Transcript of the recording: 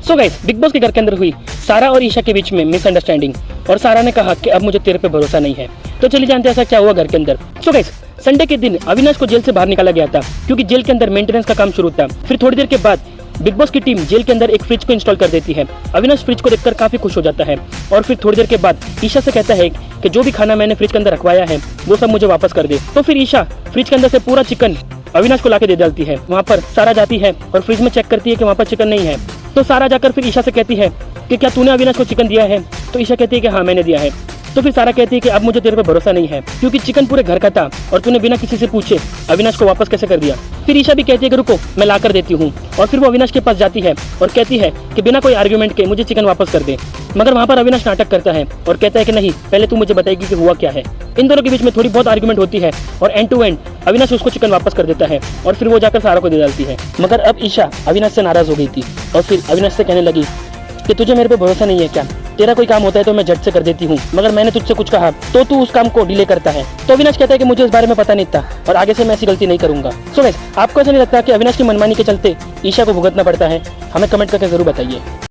So guys, big boss के घर के अंदर हुई सारा और ईशा के बीच में मिसअंडरस्टैंडिंग और सारा ने कहा कि अब मुझे तेरे पे भरोसा नहीं है। तो चलिए जानते हैं ऐसा क्या हुआ घर के अंदर। सो गाइस, संडे के दिन अविनाश को जेल से बाहर निकाला गया था क्योंकि जेल के अंदर मेंटेनेंस का काम शुरू था। फिर थोड़ी देर के बाद बिग बॉस की टीम जेल के अंदर एक फ्रिज को इंस्टॉल कर देती है। अविनाश फ्रिज को देखकर काफी खुश हो जाता है और फिर थोड़ी देर के बाद ईशा से कहता है कि जो भी खाना मैंने फ्रिज के अंदर रखवाया है वो सब मुझे वापस कर दे। तो फिर ईशा फ्रिज के अंदर से पूरा चिकन अविनाश को लाके दे डालती है। वहाँ पर सारा जाती है और फ्रिज में चेक करती है कि वहाँ पर चिकन नहीं है। तो सारा जाकर फिर ईशा से कहती है कि क्या तूने अविनाश को चिकन दिया है? तो ईशा कहती है कि हाँ मैंने दिया है। तो फिर सारा कहती है कि अब मुझे तेरे पे भरोसा नहीं है क्योंकि चिकन पूरे घर का था और तूने बिना किसी से पूछे अविनाश को वापस कैसे कर दिया। फिर ईशा भी कहती है कि रुको मैं ला कर देती हूँ और फिर वो अविनाश के पास जाती है और कहती है कि बिना कोई आर्ग्यूमेंट के मुझे चिकन वापस कर दे। मगर वहाँ पर अविनाश नाटक करता है और कहता है कि नहीं, पहले तू मुझे बताएगी कि हुआ क्या है। इन दोनों के बीच में थोड़ी बहुत आर्ग्यूमेंट होती है और एंड टू एंड अविनाश उसको चिकन वापस कर देता है और फिर वो जाकर सारा को दे डालती है। मगर अब ईशा अविनाश से नाराज हो गई थी और फिर अविनाश से कहने लगी कि तुझे मेरे पे भरोसा नहीं है क्या? तेरा कोई काम होता है तो मैं झट से कर देती हूँ, मगर मैंने तुझसे कुछ कहा तो तू उस काम को डिले करता है। तो अविनाश कहता है कि मुझे इस बारे में पता नहीं था और आगे से मैं ऐसी गलती नहीं करूंगा। सो गाइस, आपको ऐसा नहीं लगता कि अविनाश की मनमानी के चलते ईशा को भुगतना पड़ता है? हमें कमेंट करके जरूर बताइए।